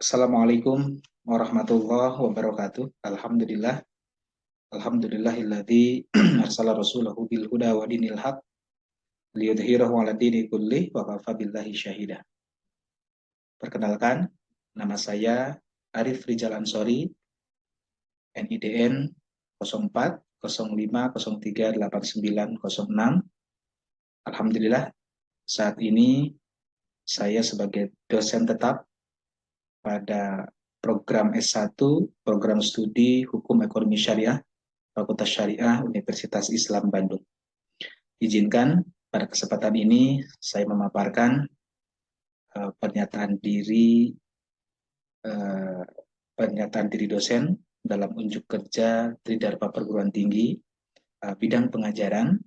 Assalamualaikum warahmatullahi wabarakatuh. Alhamdulillah. Alhamdulillahilladzi arsala rasulahu bil huda wa dinil haq liyudhhirahu 'ala dini kullih wa kafa billahi syahida. Perkenalkan, nama saya Arif Rijal Ansori, NIDN 04 05 03 89 06. Alhamdulillah, saat ini saya sebagai dosen tetap pada program S1, program studi Hukum Ekonomi Syariah, Fakultas Syariah Universitas Islam Bandung. Izinkan pada kesempatan ini saya memaparkan pernyataan diri dosen dalam unjuk kerja Tridharma Perguruan Tinggi bidang pengajaran.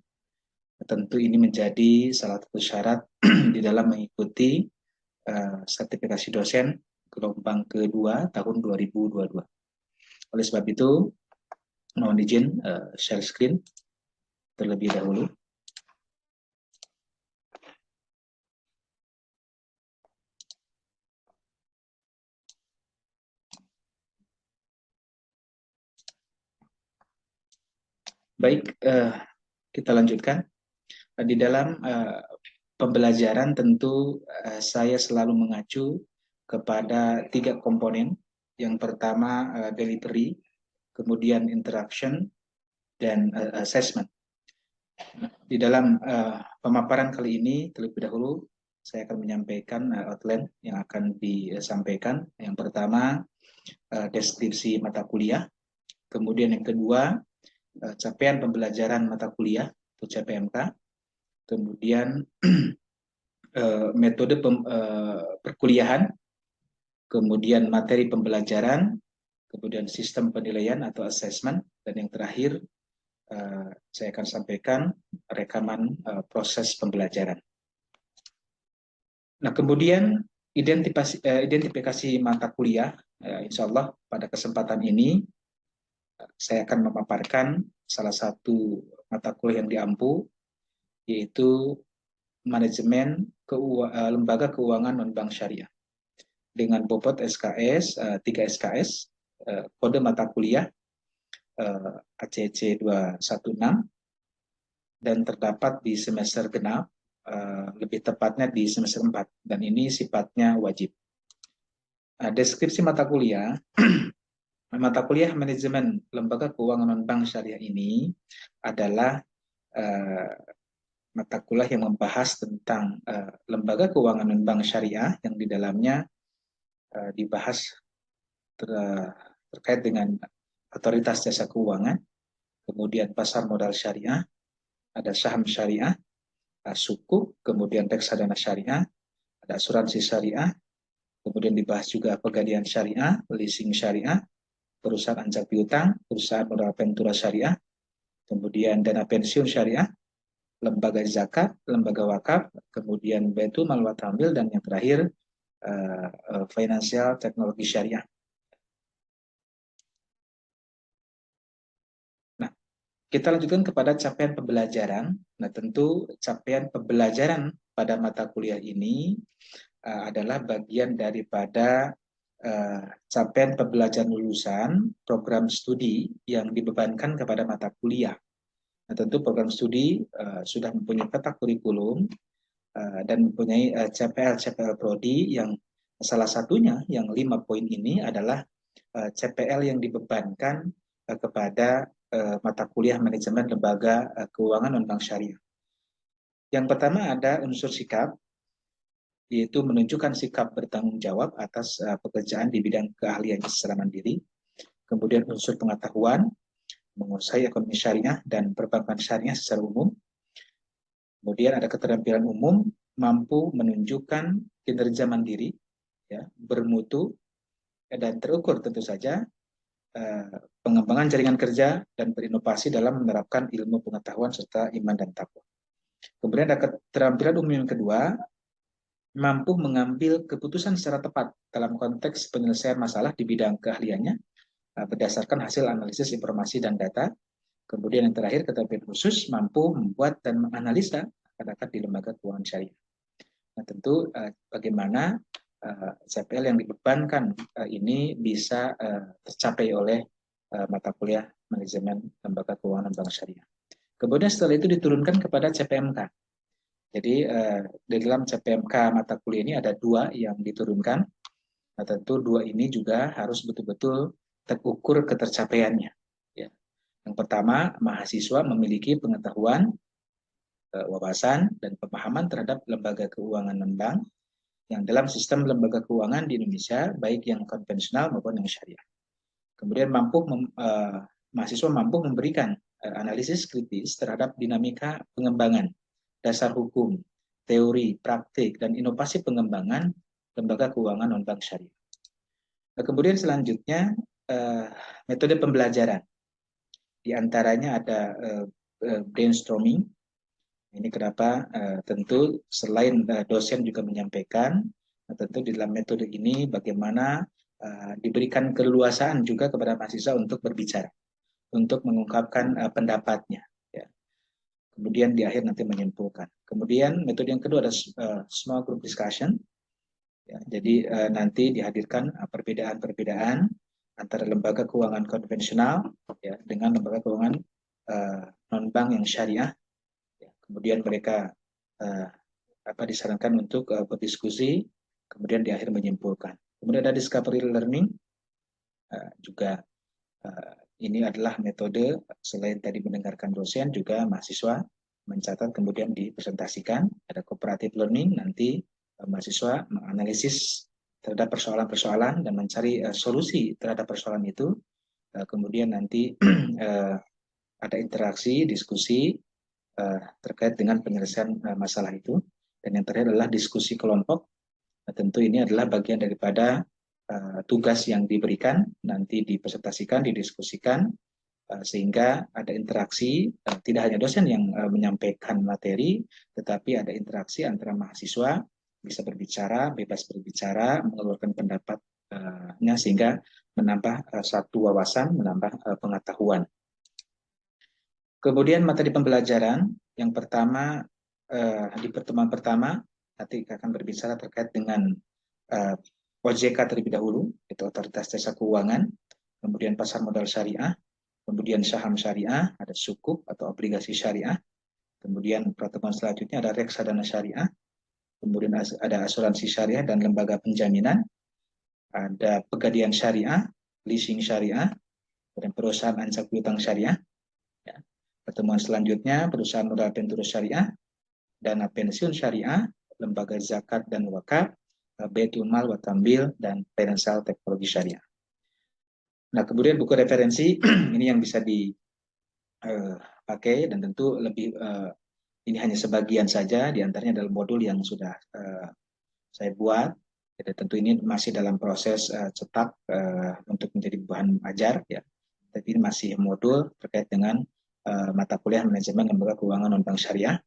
Tentu ini menjadi salah satu syarat di dalam mengikuti sertifikasi dosen gelombang kedua tahun 2022. Oleh sebab itu, mohon izin share screen terlebih dahulu. Baik, kita lanjutkan. Di dalam pembelajaran tentu saya selalu mengacu kepada 3 komponen. Yang pertama delivery, kemudian interaction, dan assessment. Di dalam pemaparan kali ini terlebih dahulu saya akan menyampaikan outline yang akan disampaikan. Yang pertama deskripsi mata kuliah, kemudian yang kedua capaian pembelajaran mata kuliah atau CPMK, kemudian metode perkuliahan, kemudian materi pembelajaran, kemudian sistem penilaian atau assessment, dan yang terakhir saya akan sampaikan rekaman proses pembelajaran. Nah, kemudian identifikasi mata kuliah, insya Allah pada kesempatan ini saya akan memaparkan salah satu mata kuliah yang diampu, yaitu manajemen lembaga keuangan non-bank syariah dengan bobot SKS 3 SKS, kode mata kuliah ACC 216, dan terdapat di semester genap, lebih tepatnya di semester 4, dan ini sifatnya wajib. Deskripsi mata kuliah mata kuliah manajemen lembaga keuangan non-bank syariah ini adalah mata kuliah yang membahas tentang lembaga keuangan non-bank syariah yang di dalamnya dibahas terkait dengan otoritas jasa keuangan, kemudian pasar modal syariah, ada saham syariah, sukuk, kemudian reksadana syariah, ada asuransi syariah, kemudian dibahas juga pegadaian syariah, leasing syariah, perusahaan anjak piutang, perusahaan modal ventura syariah, kemudian dana pensiun syariah, lembaga zakat, lembaga wakaf, kemudian baitul mal wa tamil, dan yang terakhir financial teknologi syariah. Nah, kita lanjutkan kepada capaian pembelajaran. Nah, tentu capaian pembelajaran pada mata kuliah ini adalah bagian daripada capaian pembelajaran lulusan program studi yang dibebankan kepada mata kuliah. Nah, tentu program studi sudah mempunyai peta kurikulum dan mempunyai CPL Prodi yang salah satunya yang 5 poin ini adalah CPL yang dibebankan kepada mata kuliah manajemen lembaga keuangan non-bank syariah. Yang pertama ada unsur sikap, yaitu menunjukkan sikap bertanggung jawab atas pekerjaan di bidang keahlian secara mandiri. Kemudian unsur pengetahuan, menguasai ekonomi syariah dan perbankan syariah secara umum. Kemudian ada keterampilan umum, mampu menunjukkan kinerja mandiri, ya, bermutu, dan terukur tentu saja, pengembangan jaringan kerja dan berinovasi dalam menerapkan ilmu pengetahuan serta iman dan takwa. Kemudian ada keterampilan umum yang kedua, mampu mengambil keputusan secara tepat dalam konteks penyelesaian masalah di bidang keahliannya berdasarkan hasil analisis informasi dan data. Kemudian yang terakhir, keterampilan khusus, mampu membuat dan menganalisa masyarakat di lembaga keuangan syariah. Nah, tentu bagaimana CPL yang dibebankan ini bisa tercapai oleh mata kuliah manajemen lembaga keuangan bank syariah. Kemudian setelah itu diturunkan kepada CPMK. Jadi di dalam CPMK mata kuliah ini ada 2 yang diturunkan. Nah, tentu 2 ini juga harus betul-betul terukur ketercapaiannya. Ya. Yang pertama, mahasiswa memiliki pengetahuan, wawasan, dan pemahaman terhadap lembaga keuangan non-bank yang dalam sistem lembaga keuangan di Indonesia, baik yang konvensional maupun yang syariah. Kemudian mahasiswa mampu memberikan analisis kritis terhadap dinamika pengembangan, dasar hukum, teori, praktik, dan inovasi pengembangan lembaga keuangan non-bank syariah. Nah, kemudian selanjutnya metode pembelajaran. Di antaranya ada brainstorming. Ini kenapa tentu selain dosen juga menyampaikan, tentu di dalam metode ini bagaimana diberikan keleluasaan juga kepada mahasiswa untuk berbicara, untuk mengungkapkan pendapatnya. Ya. Kemudian di akhir nanti menyimpulkan. Kemudian metode yang kedua ada small group discussion. Ya, jadi nanti dihadirkan perbedaan-perbedaan antara lembaga keuangan konvensional ya, dengan lembaga keuangan non-bank yang syariah. Ya, kemudian mereka disarankan untuk berdiskusi, kemudian di akhir menyimpulkan. Kemudian ada discovery learning, juga ini adalah metode selain tadi mendengarkan dosen, juga mahasiswa mencatat kemudian dipresentasikan. Ada cooperative learning, nanti mahasiswa menganalisis terhadap persoalan-persoalan dan mencari solusi terhadap persoalan itu. Kemudian nanti ada interaksi, diskusi terkait dengan penyelesaian masalah itu. Dan yang terakhir adalah diskusi kelompok. Nah, tentu ini adalah bagian daripada tugas yang diberikan, nanti dipresentasikan, didiskusikan, sehingga ada interaksi, tidak hanya dosen yang menyampaikan materi, tetapi ada interaksi antara mahasiswa, bisa berbicara, bebas berbicara, mengeluarkan pendapatnya, sehingga menambah satu wawasan, menambah pengetahuan. Kemudian materi pembelajaran, yang pertama, di pertemuan pertama, nanti akan berbicara terkait dengan OJK terlebih dahulu, itu Otoritas Jasa Keuangan, kemudian pasar modal syariah, kemudian saham syariah, ada sukuk atau obligasi syariah, kemudian pertemuan selanjutnya ada reksadana syariah, kemudian ada asuransi syariah dan lembaga penjaminan, ada pegadaian syariah, leasing syariah, dan perusahaan ansar piutang syariah. Ya. Pertemuan selanjutnya perusahaan modal venture syariah, dana pensiun syariah, lembaga zakat dan wakaf, Baitul Mal wa Tambil, dan financial teknologi syariah. Nah, kemudian buku referensi ini yang bisa dipakai, dan tentu lebih ini hanya sebagian saja, diantaranya adalah modul yang sudah saya buat. Jadi tentu ini masih dalam proses cetak untuk menjadi bahan ajar, ya. Tapi ini masih modul terkait dengan mata kuliah manajemen lembaga keuangan non-bank syariah.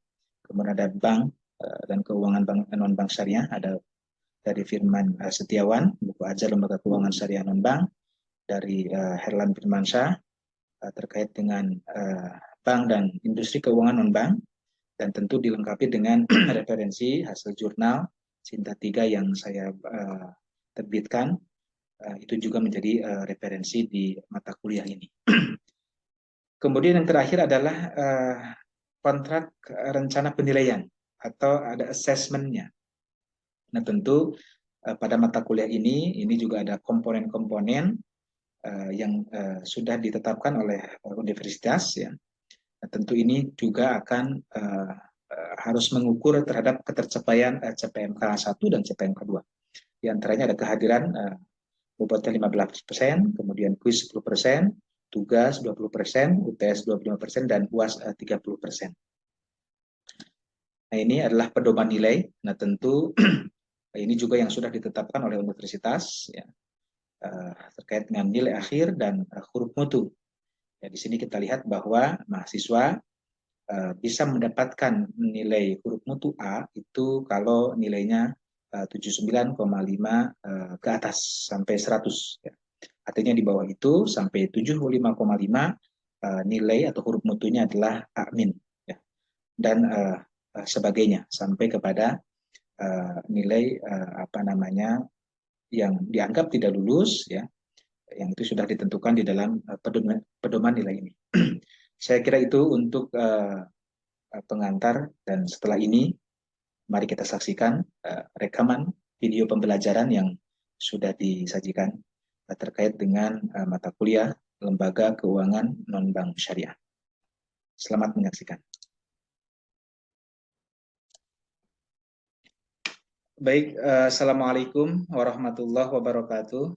Kemudian ada bank dan keuangan bank non-bank syariah, ada dari Firman Setiawan, buku ajar lembaga keuangan syariah non-bank, dari Herlan Firmansyah terkait dengan bank dan industri keuangan non-bank, dan tentu dilengkapi dengan referensi hasil jurnal Sinta 3 yang saya terbitkan, itu juga menjadi referensi di mata kuliah ini. Kemudian yang terakhir adalah kontrak rencana penilaian atau ada assessment-nya. Nah, tentu pada mata kuliah ini juga ada komponen-komponen yang sudah ditetapkan oleh universitas, ya. Nah, tentu ini juga akan harus mengukur terhadap ketercapaian CPMK 1 dan CPMK 2. Di antaranya ada kehadiran bobotnya 15%, kemudian kuis 10%, tugas 20%, UTS 25%, dan UAS 30%. Nah, ini adalah pedoman nilai. Nah, tentu ini juga yang sudah ditetapkan oleh universitas, ya, terkait dengan nilai akhir dan huruf mutu. Ya, di sini kita lihat bahwa mahasiswa bisa mendapatkan nilai huruf mutu A itu kalau nilainya 79,5 ke atas sampai 100. Ya. Artinya di bawah itu sampai 75,5 nilai atau huruf mutunya adalah A-, ya. Dan sebagainya sampai kepada nilai apa namanya yang dianggap tidak lulus, ya, yang itu sudah ditentukan di dalam pedoman nilai ini. Saya kira itu untuk pengantar, dan setelah ini mari kita saksikan rekaman video pembelajaran yang sudah disajikan terkait dengan mata kuliah Lembaga Keuangan Non-Bank Syariah. Selamat menyaksikan. Baik, Assalamualaikum warahmatullahi wabarakatuh.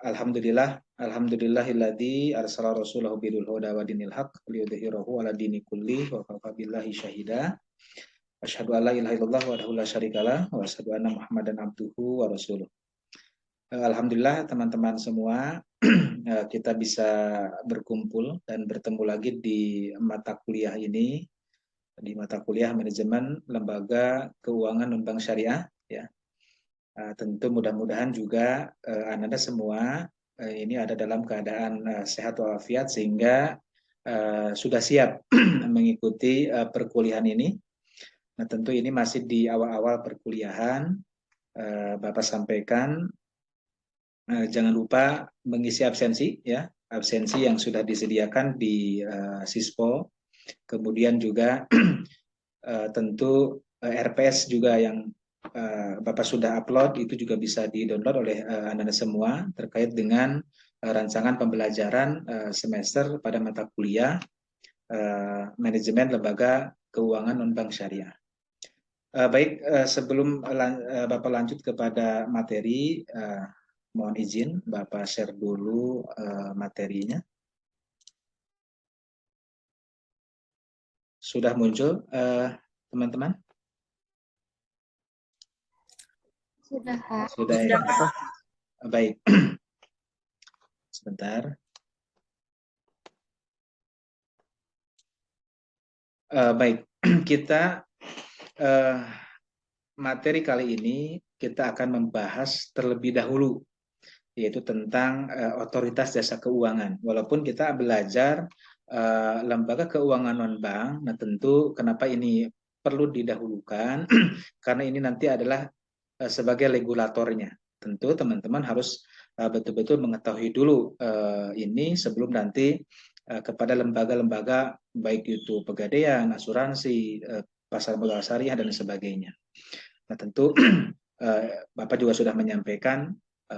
Alhamdulillahilladzi arsala rasulahu bil huda wa dinil haq liyudhhirahu ala dini kulli wa kafa billahi syahida. Asyhadu an la ilaha illallah wahdahu la syarikalah wa asyhadu anna Muhammadan abduhu wa rasuluh. Alhamdulillah teman-teman semua, kita bisa berkumpul dan bertemu lagi di mata kuliah ini, di mata kuliah manajemen lembaga keuangan non-bank syariah, ya. Tentu mudah-mudahan juga Anda semua ini ada dalam keadaan sehat walafiat sehingga sudah siap mengikuti perkuliahan ini. Nah, tentu ini masih di awal-awal perkuliahan. Bapak sampaikan jangan lupa mengisi absensi, ya, absensi yang sudah disediakan di Sispo. Kemudian juga tentu RPS juga yang Bapak sudah upload itu juga bisa di-download oleh Anda semua terkait dengan rancangan pembelajaran semester pada mata kuliah manajemen lembaga keuangan non-bank syariah. Baik, sebelum Bapak lanjut kepada materi, mohon izin Bapak share dulu materinya. Sudah muncul teman-teman? Sudah, Pak. Sudah, ya? Baik. Sebentar. Baik, kita materi kali ini kita akan membahas terlebih dahulu, yaitu tentang otoritas jasa keuangan. Walaupun kita belajar lembaga keuangan non-bank, nah tentu kenapa ini perlu didahulukan, karena ini nanti adalah sebagai regulatornya. Tentu teman-teman harus betul-betul mengetahui dulu ini sebelum nanti kepada lembaga-lembaga baik itu pegadaian, asuransi, pasar modal syariah dan sebagainya. Nah, tentu Bapak juga sudah menyampaikan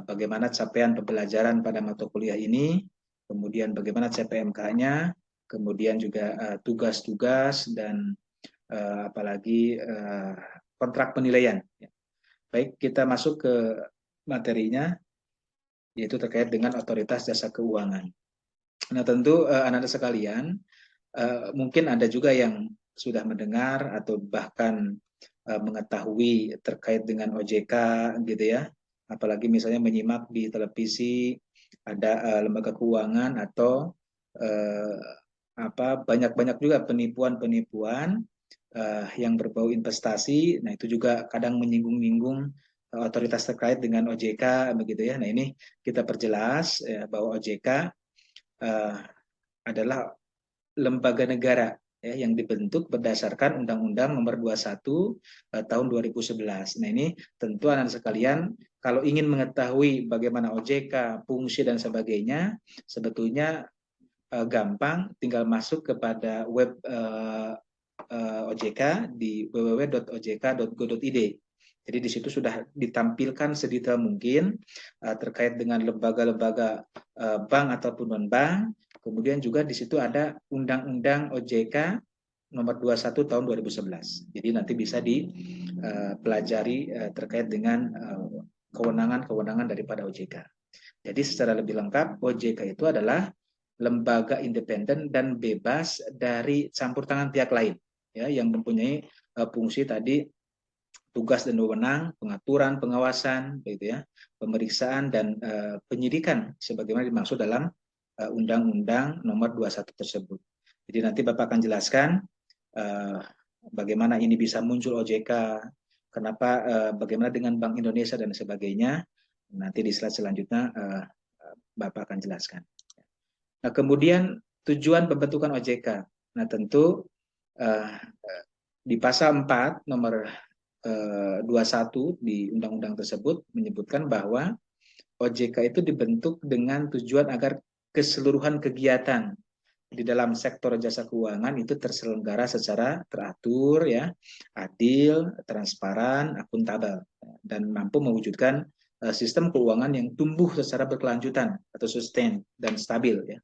bagaimana capaian pembelajaran pada mata kuliah ini, kemudian bagaimana CPMK-nya, kemudian juga tugas-tugas dan apalagi kontrak penilaian. Baik, kita masuk ke materinya, yaitu terkait dengan otoritas jasa keuangan. Nah, tentu anak-anak sekalian, mungkin ada juga yang sudah mendengar atau bahkan mengetahui terkait dengan OJK, gitu ya. Apalagi misalnya menyimak di televisi ada lembaga keuangan atau banyak-banyak juga penipuan-penipuan yang berbau investasi. Nah, itu juga kadang menyinggung-nyinggung otoritas terkait dengan OJK, begitu ya. Nah, ini kita perjelas bahwa OJK adalah lembaga negara ya, yang dibentuk berdasarkan Undang-Undang Nomor 21 tahun 2011. Nah, ini tentu anak sekalian kalau ingin mengetahui bagaimana OJK, fungsi dan sebagainya, sebetulnya gampang, tinggal masuk kepada web OJK di www.ojk.go.id. Jadi di situ sudah ditampilkan sedetail mungkin terkait dengan lembaga-lembaga bank ataupun non-bank. Kemudian juga di situ ada Undang-Undang OJK Nomor 21 tahun 2011. Jadi nanti bisa dipelajari terkait dengan kewenangan-kewenangan daripada OJK. Jadi secara lebih lengkap, OJK itu adalah lembaga independen dan bebas dari campur tangan pihak lain, ya, yang mempunyai fungsi tadi tugas dan wewenang, pengaturan, pengawasan, gitu ya, pemeriksaan dan penyidikan sebagaimana dimaksud dalam Undang-Undang Nomor 21 tersebut. Jadi nanti Bapak akan jelaskan bagaimana ini bisa muncul OJK, kenapa, bagaimana dengan Bank Indonesia dan sebagainya. Nanti di slide selanjutnya Bapak akan jelaskan. Nah, kemudian tujuan pembentukan OJK. Nah, tentu Di pasal 4 nomor 21 di undang-undang tersebut menyebutkan bahwa OJK itu dibentuk dengan tujuan agar keseluruhan kegiatan di dalam sektor jasa keuangan itu terselenggara secara teratur, ya, adil, transparan, akuntabel, dan mampu mewujudkan sistem keuangan yang tumbuh secara berkelanjutan atau sustain dan stabil, ya.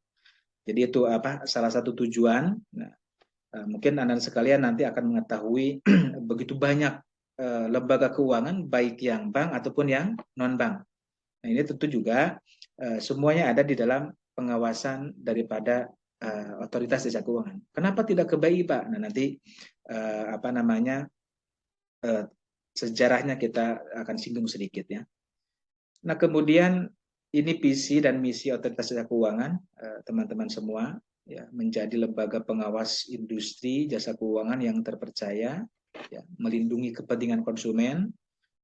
Jadi itu salah satu tujuan. Nah, mungkin Anda sekalian nanti akan mengetahui begitu banyak lembaga keuangan baik yang bank ataupun yang non bank. Nah, ini tentu juga semuanya ada di dalam pengawasan daripada otoritas jasa keuangan. Kenapa tidak ke BI, Pak? Nah, nanti sejarahnya kita akan singgung sedikit, ya. Nah, kemudian ini visi dan misi otoritas jasa keuangan, teman-teman semua, ya, menjadi lembaga pengawas industri jasa keuangan yang terpercaya, ya, melindungi kepentingan konsumen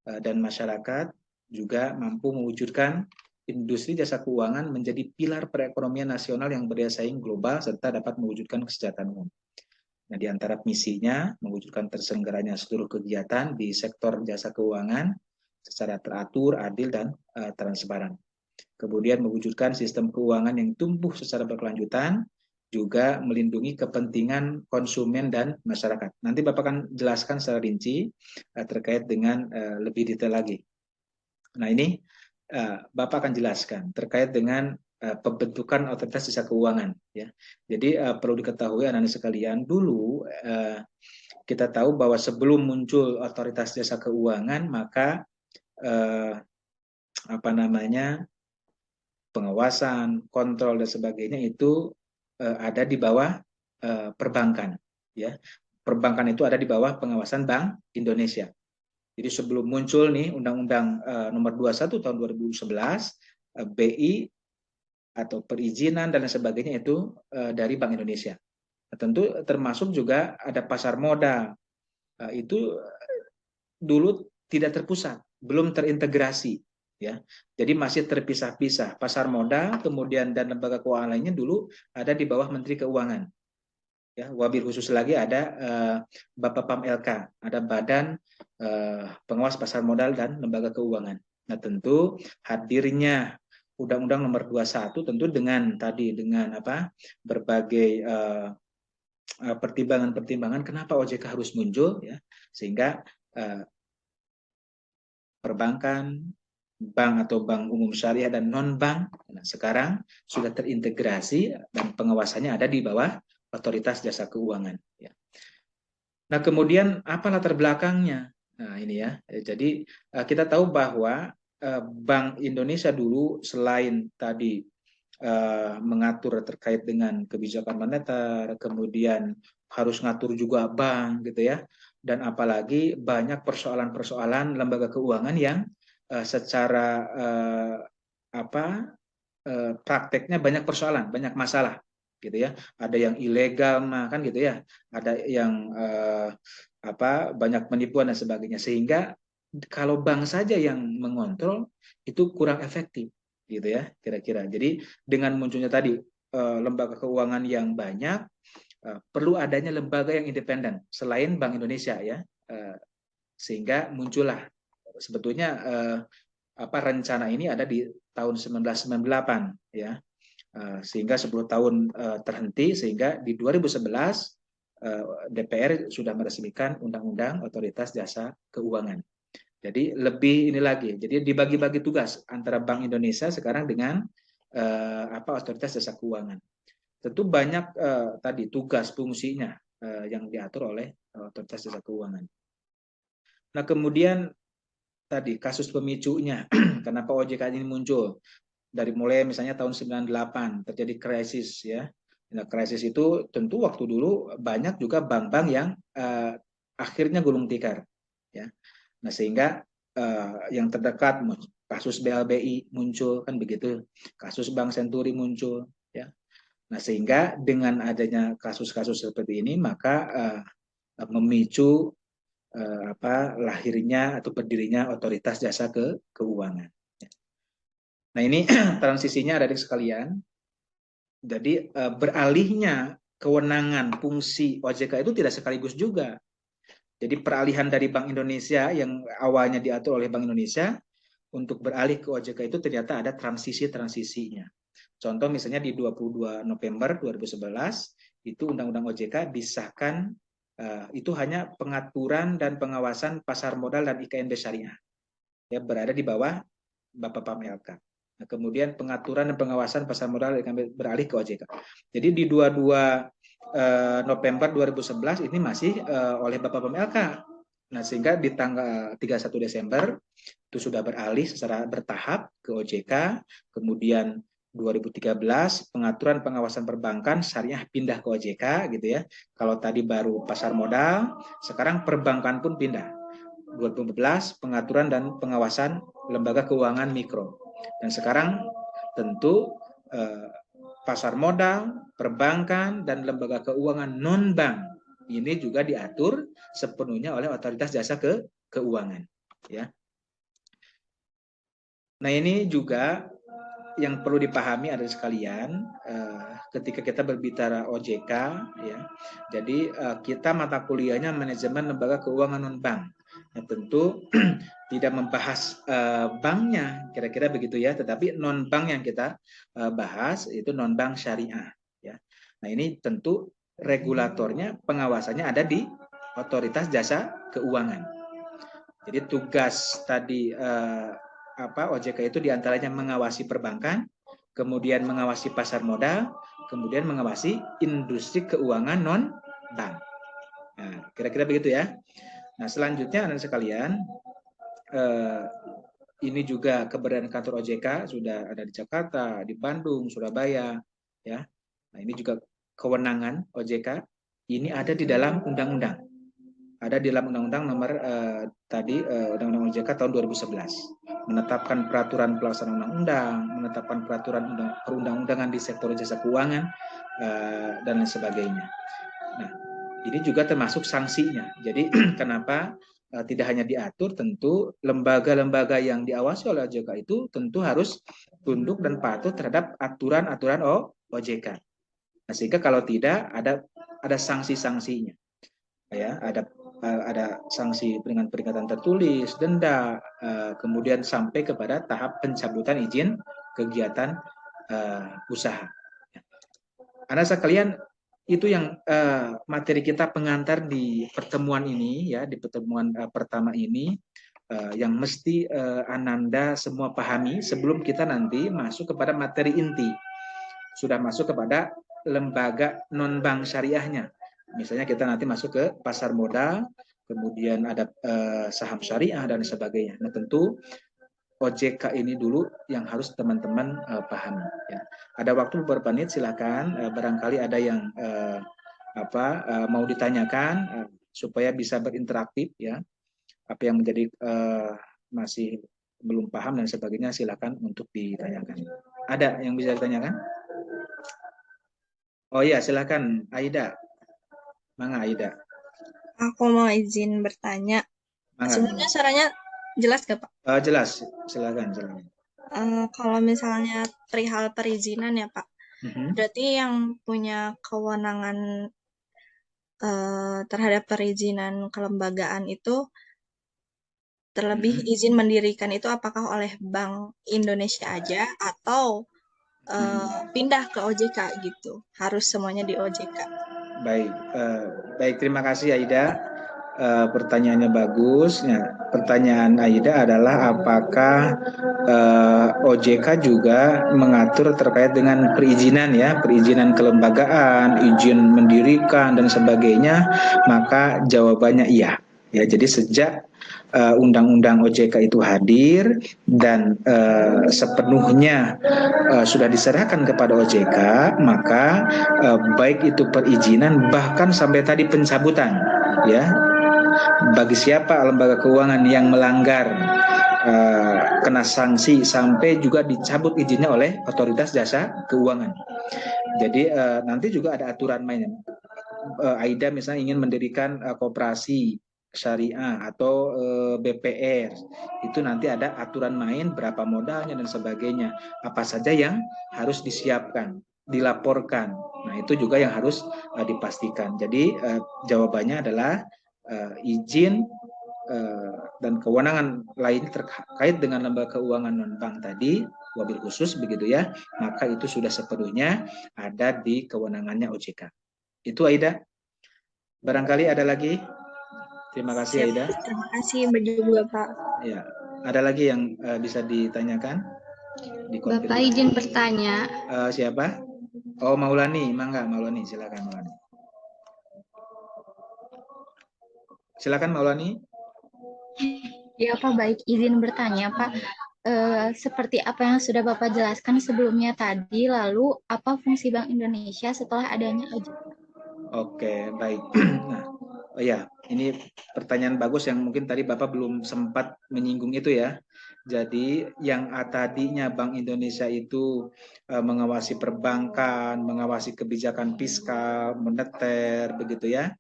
dan masyarakat, juga mampu mewujudkan industri jasa keuangan menjadi pilar perekonomian nasional yang berdaya saing global serta dapat mewujudkan kesejahteraan umum. Nah, di antara misinya mewujudkan terselenggaranya seluruh kegiatan di sektor jasa keuangan secara teratur, adil, dan transparan. Kemudian mewujudkan sistem keuangan yang tumbuh secara berkelanjutan, juga melindungi kepentingan konsumen dan masyarakat. Nanti Bapak akan jelaskan secara rinci terkait dengan lebih detail lagi. Nah, ini Bapak akan jelaskan terkait dengan pembentukan otoritas jasa keuangan, ya. Jadi perlu diketahui anak-anak sekalian, dulu kita tahu bahwa sebelum muncul otoritas jasa keuangan, maka pengawasan, kontrol dan sebagainya itu ada di bawah perbankan, ya. Perbankan itu ada di bawah pengawasan Bank Indonesia. Jadi sebelum muncul nih Undang-Undang nomor 21 tahun 2011, BI atau perizinan dan sebagainya itu dari Bank Indonesia. Nah, tentu termasuk juga ada pasar modal. Itu dulu tidak terpusat, belum terintegrasi, ya. Jadi masih terpisah-pisah. Pasar modal kemudian dan lembaga keuangan lainnya dulu ada di bawah Menteri Keuangan. Ya, wabil khusus lagi ada Bapepam LK, ada Badan Pengawas Pasar Modal dan Lembaga Keuangan. Nah, tentu hadirnya Undang-Undang Nomor 21 tentu dengan berbagai pertimbangan-pertimbangan kenapa OJK harus muncul, ya, sehingga perbankan, bank atau bank umum syariah dan non bank, nah, sekarang sudah terintegrasi dan pengawasannya ada di bawah otoritas jasa keuangan, ya. Nah, kemudian apa latar belakangnya? Nah, ini, ya. Jadi kita tahu bahwa Bank Indonesia dulu selain tadi mengatur terkait dengan kebijakan moneter, kemudian harus ngatur juga bank, gitu, ya. Dan apalagi banyak persoalan-persoalan lembaga keuangan yang secara prakteknya banyak persoalan, banyak masalah, gitu, ya. Ada yang ilegal, kan, gitu, ya. Ada yang banyak penipuan dan sebagainya. Sehingga kalau bank saja yang mengontrol itu kurang efektif, gitu, ya, kira-kira. Jadi dengan munculnya tadi lembaga keuangan yang banyak, perlu adanya lembaga yang independen selain Bank Indonesia, ya. Sehingga muncullah sebetulnya rencana ini ada di tahun 1998, ya. Sehingga 10 tahun terhenti, sehingga di 2011 DPR sudah meresmikan Undang-Undang Otoritas Jasa Keuangan. Jadi lebih ini lagi, jadi dibagi-bagi tugas antara Bank Indonesia sekarang dengan Otoritas Jasa Keuangan. Tentu banyak tadi tugas fungsinya yang diatur oleh Otoritas Jasa Keuangan. Nah, kemudian tadi kasus pemicunya, kenapa OJK ini muncul? Dari mulai misalnya tahun 98 terjadi krisis, ya. Nah, krisis itu tentu waktu dulu banyak juga bank-bank yang akhirnya gulung tikar, ya. Nah, sehingga yang terdekat kasus BLBI muncul, kan begitu, kasus Bank Senturi muncul, ya. Nah, sehingga dengan adanya kasus-kasus seperti ini maka memicu lahirnya atau berdirinya Otoritas Jasa Keuangan. Nah, ini transisinya adik sekalian. Jadi beralihnya kewenangan fungsi OJK itu tidak sekaligus juga. Jadi peralihan dari Bank Indonesia yang awalnya diatur oleh Bank Indonesia untuk beralih ke OJK itu ternyata ada transisinya. Contoh misalnya di 22 November 2011 itu Undang-Undang OJK disahkan, itu hanya pengaturan dan pengawasan pasar modal dan IKNB syariah, ya, berada di bawah Bapak Pam LK. Nah, kemudian pengaturan dan pengawasan pasar modal beralih ke OJK. Jadi di 22 November 2011 ini masih oleh Bapak Pam LK. Nah, sehingga di tanggal 31 Desember itu sudah beralih secara bertahap ke OJK, kemudian 2013 pengaturan pengawasan perbankan syariah pindah ke OJK gitu ya. Kalau tadi baru pasar modal, sekarang perbankan pun pindah. 2014 pengaturan dan pengawasan lembaga keuangan mikro. Dan sekarang tentu pasar modal, perbankan dan lembaga keuangan non-bank ini juga diatur sepenuhnya oleh otoritas jasa keuangan, ya. Nah, ini juga yang perlu dipahami ada sekalian ketika kita berbicara OJK, ya. Jadi kita mata kuliahnya manajemen lembaga keuangan non bank. Nah, tentu tidak membahas banknya, kira-kira begitu ya. Tetapi non bank yang kita bahas itu non bank syariah, ya. Nah, ini tentu regulatornya, pengawasannya ada di otoritas jasa keuangan. Jadi tugas tadi OJK itu diantaranya mengawasi perbankan, kemudian mengawasi pasar modal, kemudian mengawasi industri keuangan non bank. Nah, kira-kira begitu ya. Nah, selanjutnya anak sekalian, ini juga keberadaan kantor OJK sudah ada di Jakarta, di Bandung, Surabaya, ya. Nah, ini juga kewenangan OJK ini ada di dalam undang-undang. Ada di dalam undang-undang nomor undang-undang OJK tahun 2011, menetapkan peraturan pelaksanaan undang-undang, menetapkan peraturan perundang-undangan di sektor jasa keuangan dan lain sebagainya. Nah, ini juga termasuk sanksinya. Jadi kenapa tidak hanya diatur, tentu lembaga-lembaga yang diawasi oleh OJK itu tentu harus tunduk dan patuh terhadap aturan-aturan OJK. Nah, sehingga kalau tidak ada sanksi-sanksinya. Ya, ada sanksi peringatan tertulis, denda, kemudian sampai kepada tahap pencabutan izin kegiatan usaha. Anak sekalian, itu yang materi kita pengantar di pertemuan ini, ya, di pertemuan pertama ini, yang mesti Ananda semua pahami sebelum kita nanti masuk kepada materi inti, sudah masuk kepada lembaga non bank syariahnya. Misalnya kita nanti masuk ke pasar modal, kemudian ada saham syariah dan sebagainya. Nah, tentu OJK ini dulu yang harus teman-teman pahami. Ya. Ada waktu beberapa menit, silakan. Barangkali ada yang mau ditanyakan supaya bisa berinteraktif, ya. Apa yang menjadi masih belum paham dan sebagainya, silakan untuk ditanyakan. Ada yang bisa ditanyakan? Oh iya, silakan Aida. Mangga Aida. Aku mau izin bertanya. Sebenarnya suaranya jelas gak, Pak? Jelas, silakan. Kalau misalnya perihal perizinan ya, Pak. Berarti yang punya kewenangan terhadap perizinan kelembagaan itu terlebih izin mendirikan itu apakah oleh Bank Indonesia aja atau pindah ke OJK gitu? Harus semuanya di OJK. Baik, terima kasih Aida. Pertanyaannya bagus. Ya, pertanyaan Aida adalah apakah OJK juga mengatur terkait dengan perizinan, ya, perizinan kelembagaan, izin mendirikan dan sebagainya. Maka jawabannya iya. Ya, jadi sejak undang-undang OJK itu hadir dan sepenuhnya sudah diserahkan kepada OJK, maka baik itu perizinan bahkan sampai tadi pencabutan, ya, bagi siapa lembaga keuangan yang melanggar kena sanksi sampai juga dicabut izinnya oleh otoritas jasa keuangan. Jadi nanti juga ada aturan mainnya. Aida misalnya ingin mendirikan koperasi syariah atau BPR, itu nanti ada aturan main berapa modalnya dan sebagainya, apa saja yang harus disiapkan, dilaporkan. Nah, itu juga yang harus dipastikan. Jadi jawabannya adalah izin dan kewenangan lain terkait dengan lembaga keuangan non-bank tadi, wabil khusus begitu ya, maka itu sudah sepenuhnya ada di kewenangannya OJK. Itu Aida. Barangkali ada lagi? Terima kasih. Siap, Aida. terima kasih juga Pak. Ya, ada lagi yang bisa ditanyakan? Bapak izin bertanya. Siapa? Oh, Maulani, mangga Maulani, silakan Maulani. Silakan Maulani. Ya Pak, baik, izin bertanya Pak. Seperti apa yang sudah Bapak jelaskan sebelumnya tadi, lalu apa fungsi Bank Indonesia setelah adanya OJK? Oke, baik. Nah, ya, ini pertanyaan bagus yang mungkin tadi Bapak belum sempat menyinggung itu ya. Jadi yang tadinya Bank Indonesia itu mengawasi perbankan, mengawasi kebijakan fiskal, moneter, begitu ya.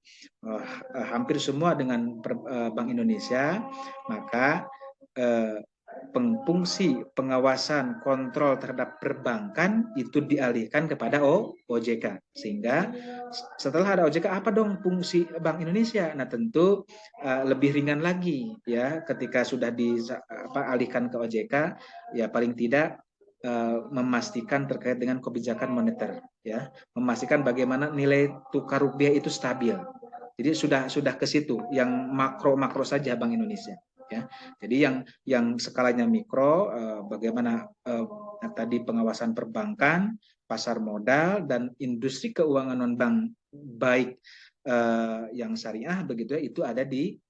Hampir semua dengan Bank Indonesia, maka fungsi pengawasan kontrol terhadap perbankan itu dialihkan kepada OJK. Sehingga setelah ada OJK, apa dong fungsi Bank Indonesia? Nah, tentu lebih ringan lagi ya ketika sudah dialihkan ke OJK, ya paling tidak memastikan terkait dengan kebijakan moneter ya, memastikan bagaimana nilai tukar rupiah itu stabil. Jadi sudah ke situ, yang makro saja Bank Indonesia. Ya, jadi yang skalanya mikro, bagaimana tadi pengawasan perbankan, pasar modal dan industri keuangan non bank baik yang syariah begitu ya, itu ada di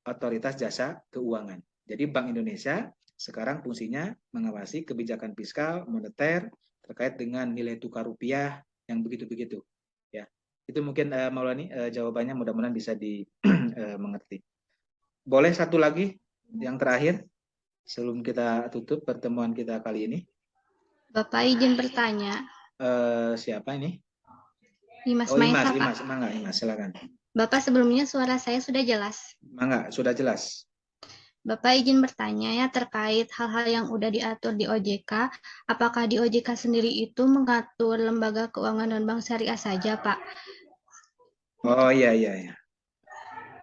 Otoritas Jasa Keuangan. Jadi Bank Indonesia sekarang fungsinya mengawasi kebijakan fiskal, moneter terkait dengan nilai tukar rupiah yang begitu-begitu. Ya, itu mungkin Maulani jawabannya, mudah-mudahan bisa dimengerti. Boleh satu lagi? Yang terakhir, sebelum kita tutup pertemuan kita kali ini. Bapak izin bertanya. Siapa ini? Imas Imas, Maesa, mangga Imas, silakan. Bapak sebelumnya suara saya sudah jelas. Mangga, sudah jelas. Bapak izin bertanya ya terkait hal-hal yang udah diatur di OJK, apakah di OJK sendiri itu mengatur lembaga keuangan non-bank syariah saja, Pak? Oh iya.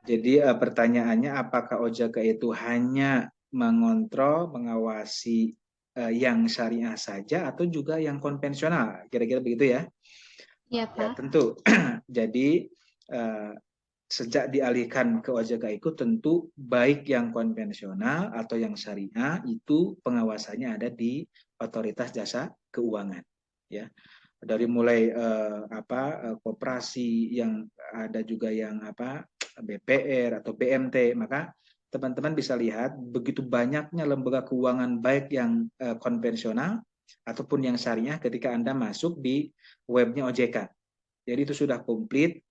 Jadi pertanyaannya, apakah OJK itu hanya mengontrol, mengawasi yang syariah saja atau juga yang konvensional? Kira-kira begitu ya? Iya, Pak. Ya, tentu. Jadi sejak dialihkan ke OJK itu tentu baik yang konvensional atau yang syariah itu pengawasannya ada di Otoritas Jasa Keuangan. Ya. Dari mulai koperasi, yang ada juga yang BPR atau BMT, maka teman-teman bisa lihat begitu banyaknya lembaga keuangan baik yang konvensional ataupun yang syariah ketika Anda masuk di webnya OJK. Jadi itu sudah komplit.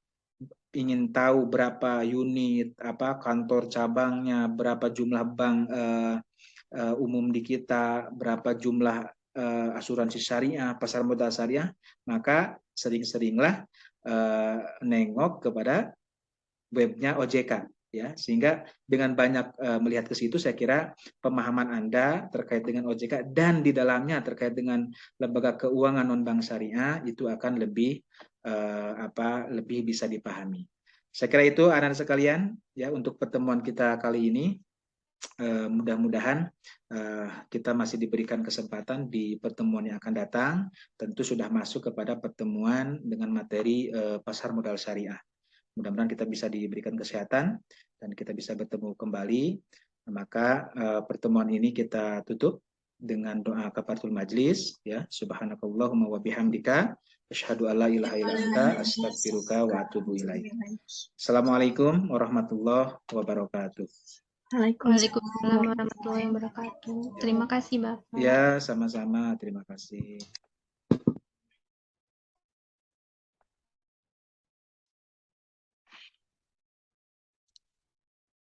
Ingin tahu berapa unit, kantor cabangnya, berapa jumlah bank umum di kita, berapa jumlah asuransi syariah, pasar modal syariah, maka sering-seringlah nengok kepada webnya OJK ya, sehingga dengan banyak melihat ke situ, saya kira pemahaman Anda terkait dengan OJK dan di dalamnya terkait dengan lembaga keuangan non bank syariah itu akan lebih lebih bisa dipahami. Saya kira itu anak-anak sekalian ya untuk pertemuan kita kali ini. Mudah-mudahan kita masih diberikan kesempatan di pertemuan yang akan datang, tentu sudah masuk kepada pertemuan dengan materi pasar modal syariah. Mudah-mudahan kita bisa diberikan kesehatan dan kita bisa bertemu kembali. Maka pertemuan ini kita tutup dengan doa kafaratul majlis ya. Subhanakallahumma wa bihamdika asyhadu alla ilaha illa anta astaghfiruka wa atubu ilaik. Assalamualaikum warahmatullahi wabarakatuh. Waalaikumsalam warahmatullahi wabarakatuh. Terima kasih, Bapak. Ya, sama-sama. Terima kasih.